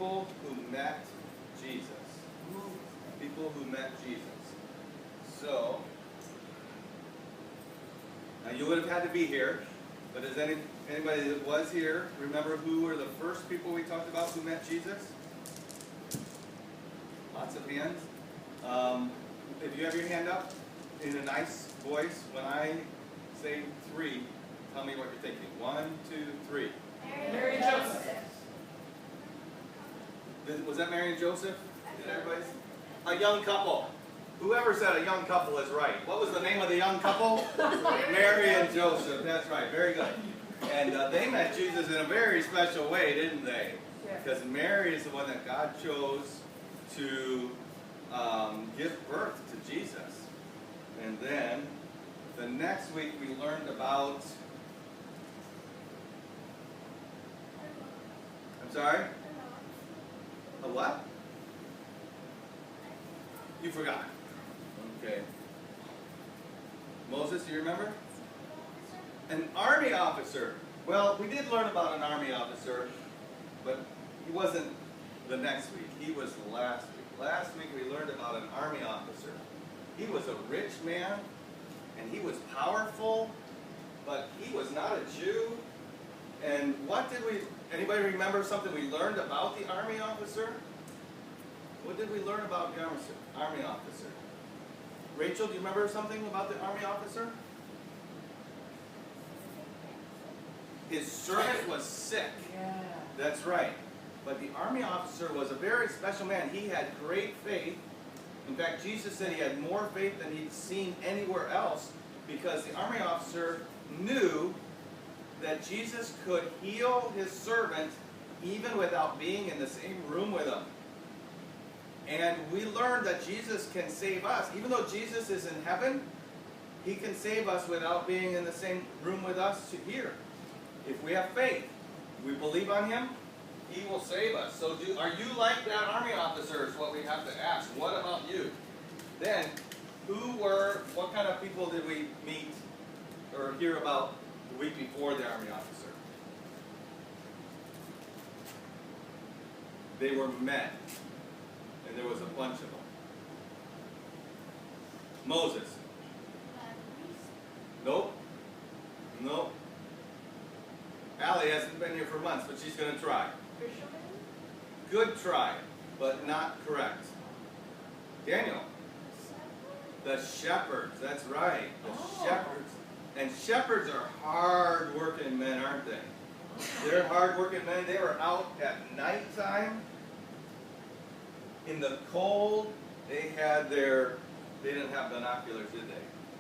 people who met Jesus. People who met Jesus. So, now you would have had to be here, but does anybody that was here remember who were the first people we talked about who met Jesus? Lots of hands. If you have your hand up in a nice voice, when I say 3, tell me what you're thinking. 1, 2, 3. Mary and Joseph. Was that Mary and Joseph? Did everybody? A young couple. Whoever said a young couple is right. What was the name of the young couple? Mary and Joseph. That's right. Very good. And they met Jesus in a very special way, didn't they? Because Mary is the one that God chose to give birth to Jesus. And then the next week we learned about... I'm sorry? A what? You forgot. Okay. Moses, do you remember? An army officer. Well, we did learn about an army officer, but he wasn't the next week. He was last week. Last week we learned about an army officer. He was a rich man, and he was powerful, but he was not a Jew. And what did we, anybody remember something we learned about the army officer? What did we learn about the army officer? Rachel, do you remember something about the army officer? His servant was sick. Yeah. That's right. But the army officer was a very special man. He had great faith. In fact, Jesus said he had more faith than he'd seen anywhere else because the army officer knew that Jesus could heal his servant even without being in the same room with him. And we learned that Jesus can save us. Even though Jesus is in heaven, he can save us without being in the same room with us here. If we have faith, we believe on him, he will save us. So are you like that army officer is what we have to ask. What about you? Then, what kind of people did we meet or hear about the week before the army officer? They were men. And there was a bunch of them. Moses. Nope. Nope. Allie hasn't been here for months, but she's going to try. Good try, but not correct. Daniel. The shepherds. That's right. The shepherds. And shepherds are hard-working men, aren't they? They're hard-working men. They were out at nighttime. In the cold, they didn't have binoculars, did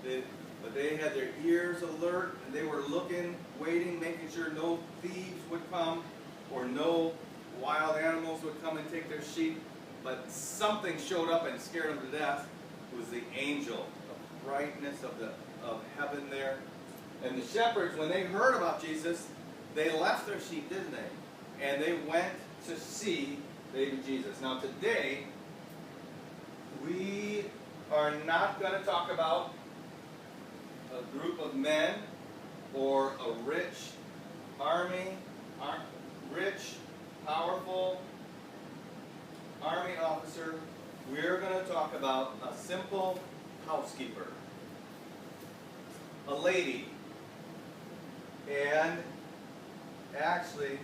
they? But they had their ears alert, and they were looking, waiting, making sure no thieves would come, or no wild animals would come and take their sheep. But something showed up and scared them to death. It was the angel, the brightness of heaven there. And the shepherds, when they heard about Jesus, they left their sheep, didn't they? And they went to see baby Jesus. Now today, we are not going to talk about a group of men or a rich army, rich, powerful army officer. We're going to talk about a simple housekeeper, a lady, and actually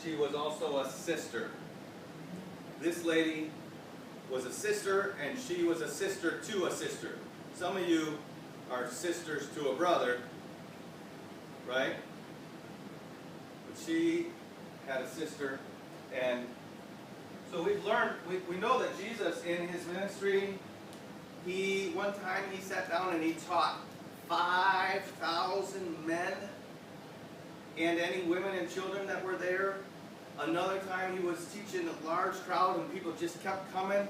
she was also a sister. This lady was a sister, and she was a sister to a sister. Some of you are sisters to a brother, right? But she had a sister, and so we've learned, we know that Jesus in his ministry, one time he sat down and he taught 5,000 men and any women and children that were there. Another time he was teaching a large crowd and people just kept coming.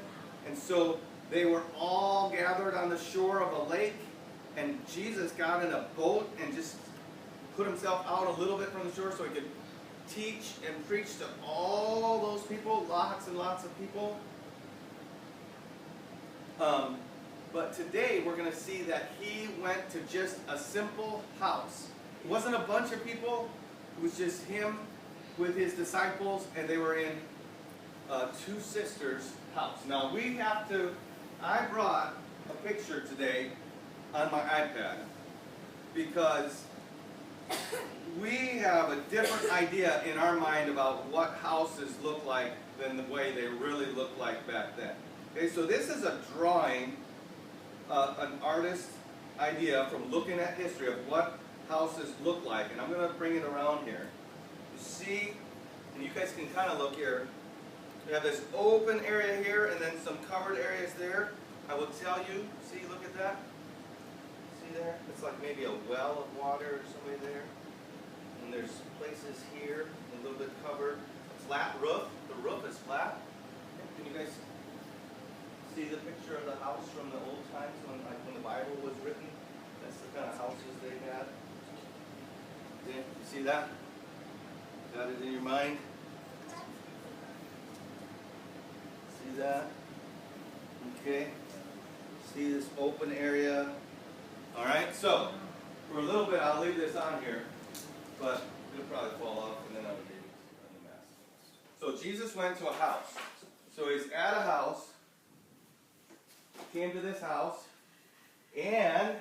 And so they were all gathered on the shore of a lake, and Jesus got in a boat and just put himself out a little bit from the shore so he could teach and preach to all those people, lots and lots of people. But today we're going to see that he went to just a simple house. It wasn't a bunch of people. It was just him with his disciples, and they were in two sisters' house. Now I brought a picture today on my iPad because we have a different idea in our mind about what houses look like than the way they really looked like back then. Okay, so this is a drawing, an artist's idea from looking at history of what houses look like, and I'm going to bring it around here. You see, and you guys can kind of look here. We have this open area here and then some covered areas there. I will tell you, see, look at that. See there? It's like maybe a well of water or something there. And there's places here, a little bit covered. Flat roof. The roof is flat. Can you guys see the picture of the house from the old times when the Bible was written? That's the kind of houses they had. Yeah, you see that? Got it in your mind? See that? Okay. See this open area? Alright, so for a little bit I'll leave this on here, but it'll probably fall off and then I'll be a mess. So Jesus went to a house. So he's at a house, came to this house, and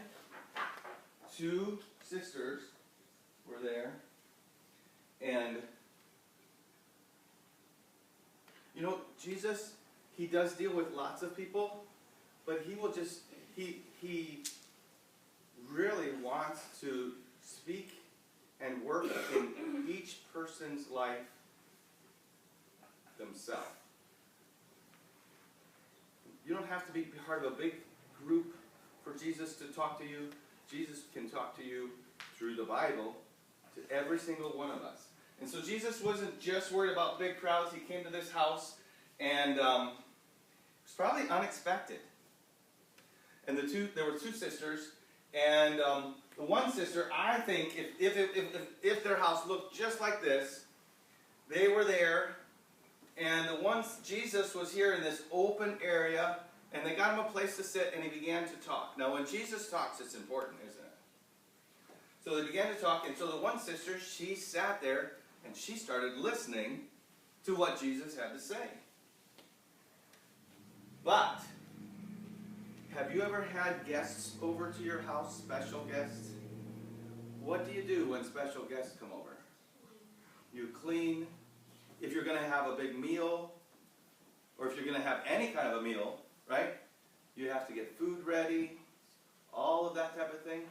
two sisters were there. And you know, Jesus, he does deal with lots of people, but he will just, he really wants to speak and work in each person's life themselves. You don't have to be part of a big group for Jesus to talk to you. Jesus can talk to you through the Bible to every single one of us. And so Jesus wasn't just worried about big crowds. He came to this house, and it was probably unexpected. And there were two sisters, and the one sister, I think, if their house looked just like this, they were there, and once Jesus was here in this open area, and they got him a place to sit, and he began to talk. Now, when Jesus talks, it's important, isn't it? So they began to talk, and so the one sister, she sat there, and she started listening to what Jesus had to say. But have you ever had guests over to your house, special guests? What do you do when special guests come over? You clean. If you're going to have a big meal, or if you're going to have any kind of a meal, right? You have to get food ready, all of that type of thing.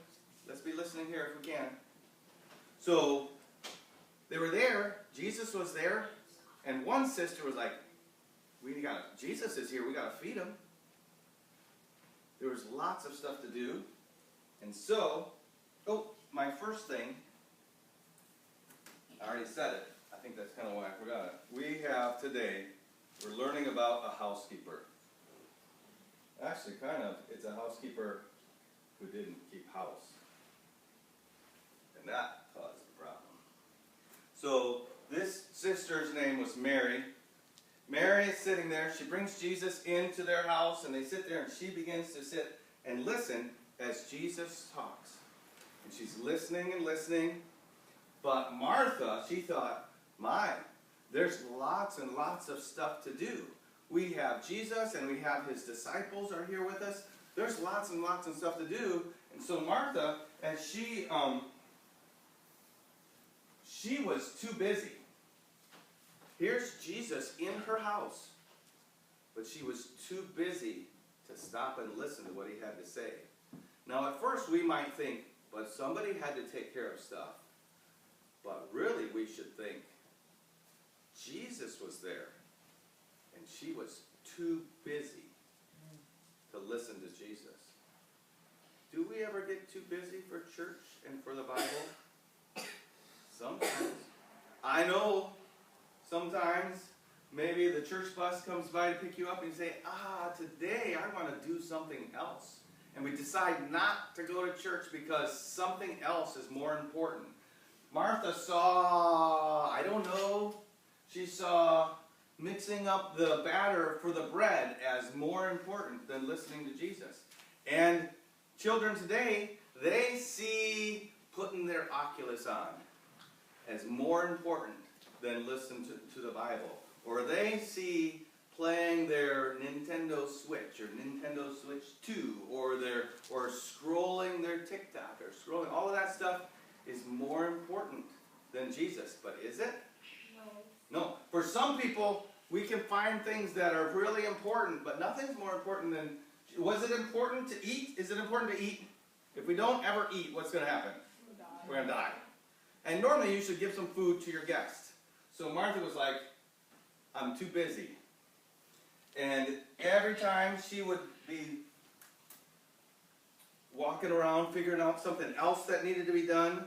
Let's be listening here if we can. So they were there, Jesus was there, and one sister was like, Jesus is here, we got to feed him. There was lots of stuff to do. And so, my first thing, I already said it. I think that's kind of why I forgot it. We have today, we're learning about a housekeeper. Actually, it's a housekeeper who didn't keep house. And that caused the problem. So, this sister's name was Mary. Mary is sitting there. She brings Jesus into their house, and they sit there, and she begins to sit and listen as Jesus talks. And she's listening and listening. But Martha, she thought, there's lots and lots of stuff to do. We have Jesus, and we have his disciples are here with us. There's lots and lots of stuff to do. And so Martha, as she was too busy. Here's Jesus in her house, but she was too busy to stop and listen to what he had to say. Now, at first, we might think, but somebody had to take care of stuff. But really, we should think, Jesus was there, and she was too busy to listen to Jesus. Do we ever get too busy for church and for the Bible? Sometimes. I know sometimes maybe the church bus comes by to pick you up and you say, today I want to do something else. And we decide not to go to church because something else is more important. Martha saw, she saw mixing up the batter for the bread as more important than listening to Jesus. And children today, they see putting their Oculus on as more important than listen to the Bible. Or they see or Nintendo Switch 2 or scrolling their TikTok or scrolling. All of that stuff is more important than Jesus. But is it? No. No. For some people, we can find things that are really important, but nothing's more important than... Was it important to eat? Is it important to eat? If we don't ever eat, what's going to happen? We're going to die. And normally you should give some food to your guest. So Martha was like, I'm too busy. And every time she would be walking around figuring out something else that needed to be done,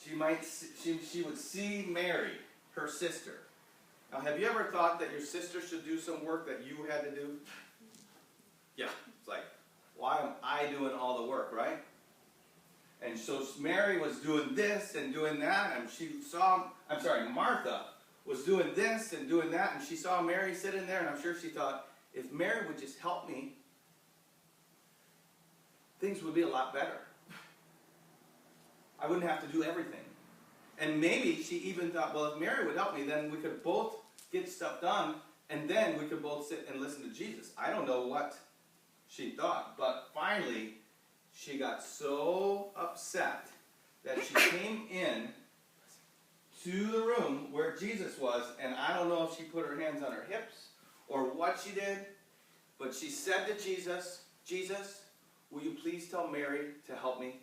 she would see Mary, her sister. Now, have you ever thought that your sister should do some work that you had to do? Yeah, it's like, why am I doing all the work, right? And so Mary was doing this and doing that, and Martha was doing this and doing that, and she saw Mary sitting there, and I'm sure she thought, if Mary would just help me, things would be a lot better. I wouldn't have to do everything. And maybe she even thought, well, if Mary would help me, then we could both get stuff done, and then we could both sit and listen to Jesus. I don't know what she thought, but finally, she got so upset that she came in to the room where Jesus was, and I don't know if she put her hands on her hips or what she did, but she said to Jesus, Jesus, will you please tell Mary to help me?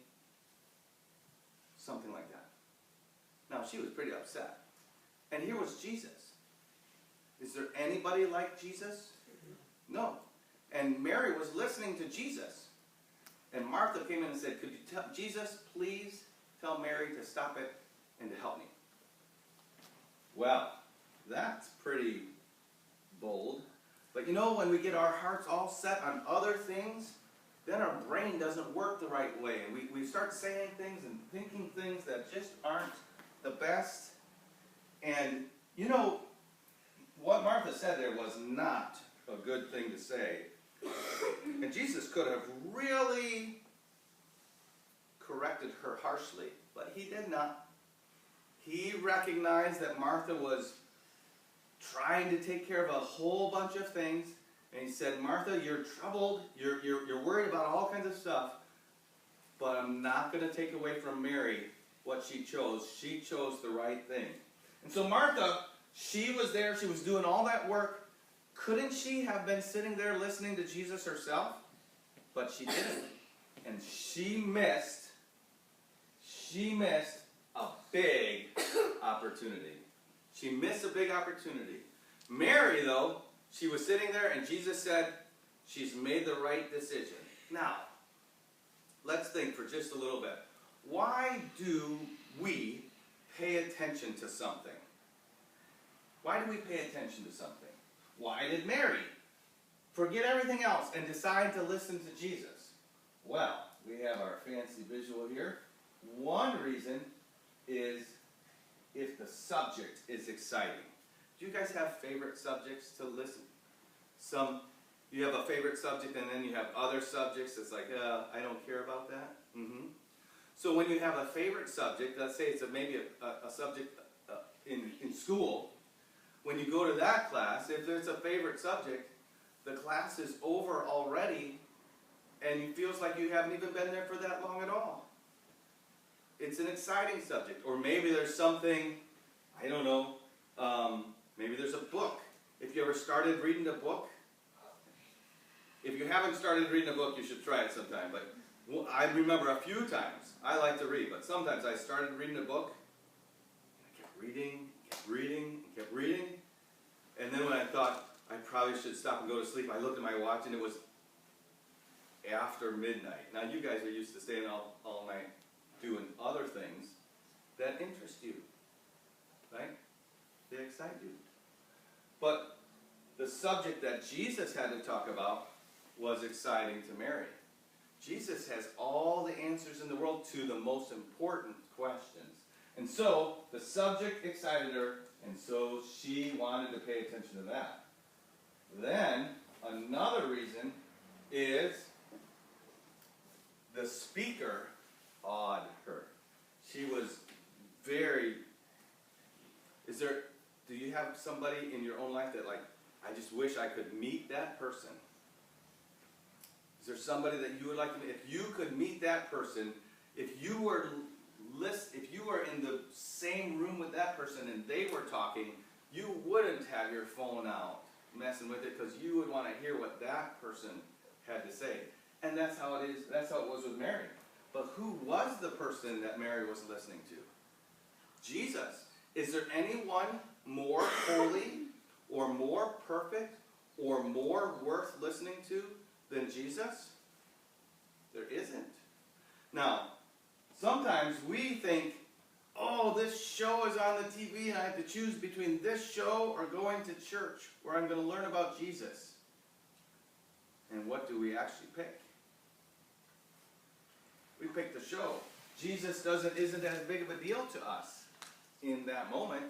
Something like that. Now, she was pretty upset. And here was Jesus. Is there anybody like Jesus? No. And Mary was listening to Jesus. And Martha came in and said, could you tell Jesus, please tell Mary to stop it and to help me? Well, that's pretty bold. But you know, when we get our hearts all set on other things, then our brain doesn't work the right way. And we start saying things and thinking things that just aren't the best. And you know, what Martha said there was not a good thing to say. And Jesus could have really corrected her harshly, but he did not. He recognized that Martha was trying to take care of a whole bunch of things, and he said, Martha, you're troubled, you're worried about all kinds of stuff, but I'm not going to take away from Mary what she chose. She chose the right thing. And so Martha, she was there, she was doing all that work. Couldn't she have been sitting there listening to Jesus herself? But she didn't. And she missed a big opportunity. She missed a big opportunity. Mary, though, she was sitting there and Jesus said, she's made the right decision. Now, let's think for just a little bit. Why do we pay attention to something? Why do we pay attention to something? Why did Mary forget everything else and decide to listen to Jesus? Well, we have our fancy visual here. One reason is if the subject is exciting. Do you guys have favorite subjects to listen? You have a favorite subject and then you have other subjects that's like, I don't care about that. So when you have a favorite subject, let's say it's maybe a subject in school, when you go to that class, if there's a favorite subject, the class is over already and it feels like you haven't even been there for that long at all. It's an exciting subject. Or maybe there's something, I don't know, maybe there's a book. If you ever started reading a book, if you haven't started reading a book, you should try it sometime. But I remember a few times, I like to read, but sometimes I started reading a book, and I kept reading, and then when I thought I probably should stop and go to sleep, I looked at my watch and it was after midnight. Now you guys are used to staying all night doing other things that interest you, right? They excite you. But the subject that Jesus had to talk about was exciting to Mary. Jesus has all the answers in the world to the most important questions. And so the subject excited her, and so she wanted to pay attention to that. Then another reason is the speaker awed her. She was very... Do you have somebody in your own life that, like, I just wish I could meet that person? there somebody that you would like to meet? If you could meet that person, if you were in the same room with that person and they were talking, you wouldn't have your phone out messing with it because you would want to hear what that person had to say. And that's how it is. That's how it was with Mary. But who was the person that Mary was listening to? Jesus. Is there anyone more holy or more perfect or more worth listening to than Jesus? There isn't. Now, sometimes we think, oh, this show is on the TV and I have to choose between this show or going to church where I'm going to learn about Jesus. And what do we actually pick? We pick the show. Jesus isn't as big of a deal to us in that moment.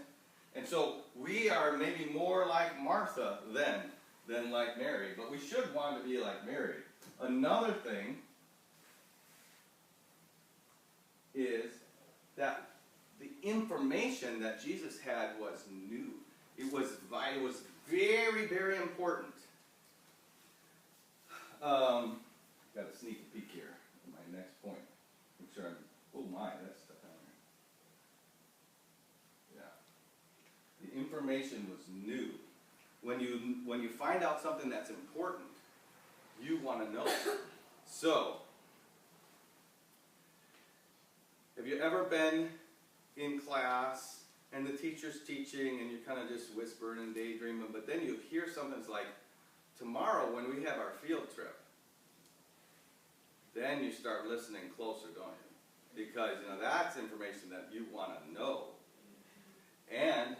And so we are maybe more like Martha than like Mary. But we should want to be like Mary. Another thing is that the information that Jesus had was new. It was very, very important. Got a sneak peek here at my next point. Make sure oh my, that's stuck on there. Yeah. The information was new. When you find out something that's important, you want to know. So, have you ever been in class and the teacher's teaching and you're kind of just whispering and daydreaming, but then you hear something that's like, tomorrow when we have our field trip, then you start listening closer, don't you? Because that's information that you want to know. And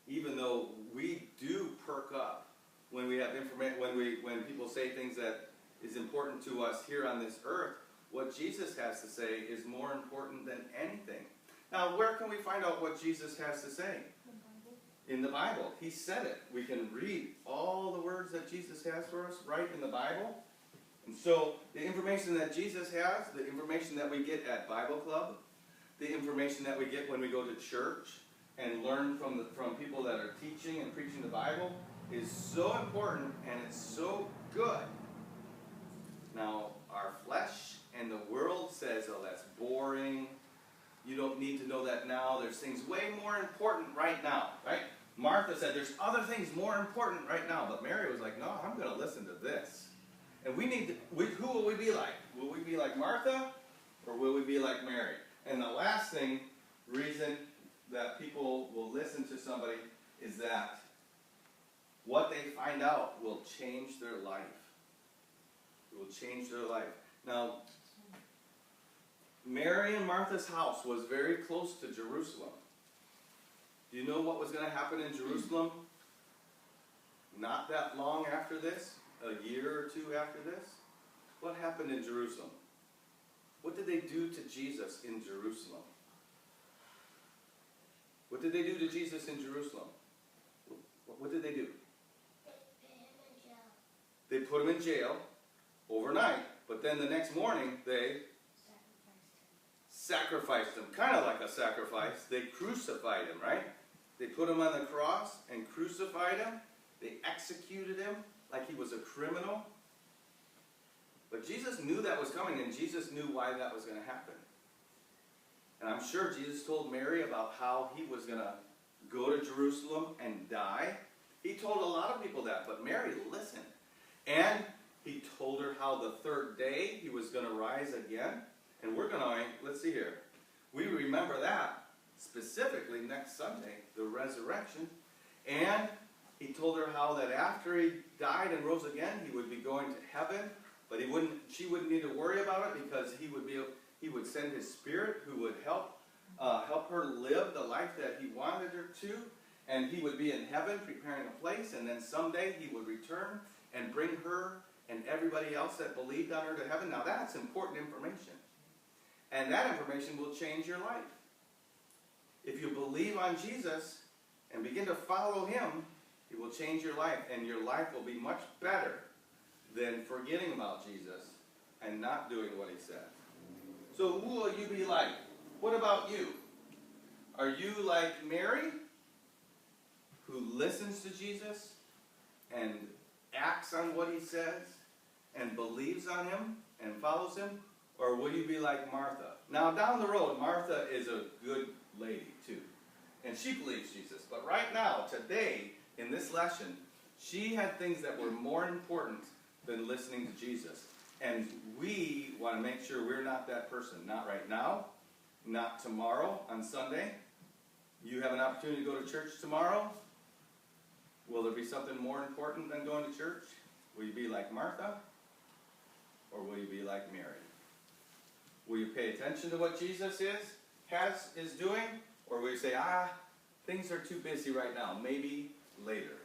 even though we do perk up when we have when people say things that is important to us here on this earth, what Jesus has to say is more important than anything. Now, where can we find out what Jesus has to say? In the Bible. He said it. We can read all the words that Jesus has for us right in the Bible. And so the information that Jesus has, the information that we get at Bible Club, the information that we get when we go to church and learn from people that are teaching and preaching the Bible is so important and it's so good. Now, our flesh and the world says, oh, that's boring. You don't need to know that now. There's things way more important right now, right? Martha said, there's other things more important right now. But Mary was like, no, I'm going to listen to this. And who will we be like? Will we be like Martha or will we be like Mary? And the last reason that people will listen to somebody is that what they find out will change their life. It will change their life. Now, Mary and Martha's house was very close to Jerusalem. Do you know what was going to happen in Jerusalem? Not that long after this, a year or two after this. What happened in Jerusalem? What did they do to Jesus in Jerusalem? What did they do to Jesus in Jerusalem? What did they do? They put him in jail overnight, but then the next morning they sacrificed him. Kind of like a sacrifice. They crucified him, right? They put him on the cross and crucified him. They executed him like he was a criminal. But Jesus knew that was coming, and Jesus knew why that was going to happen. And I'm sure Jesus told Mary about how he was going to go to Jerusalem and die. He told a lot of people that, but Mary listened. And he told her how the third day he was going to rise again. And we're going to, let's see here. We remember that specifically next Sunday, the resurrection. And he told her how that after he died and rose again, he would be going to heaven. But she wouldn't need to worry about it because he would send his spirit who would help her live the life that he wanted her to. And he would be in heaven preparing a place. And then someday he would return and bring her and everybody else that believed on her to heaven. Now that's important information. And that information will change your life. If you believe on Jesus and begin to follow him, it will change your life. And your life will be much better than forgetting about Jesus and not doing what he said. So who will you be like? What about you? Are you like Mary, who listens to Jesus and acts on what he says and believes on him and follows him? Or will you be like Martha? Now down the road, Martha is a good lady too. And she believes Jesus. But right now, today, in this lesson, she had things that were more important than listening to Jesus. And we want to make sure we're not that person. Not right now, not tomorrow on Sunday. You have an opportunity to go to church tomorrow. Will there be something more important than going to church? Will you be like Martha? Or will you be like Mary? Will you pay attention to what Jesus is doing? Or will you say, things are too busy right now, maybe later?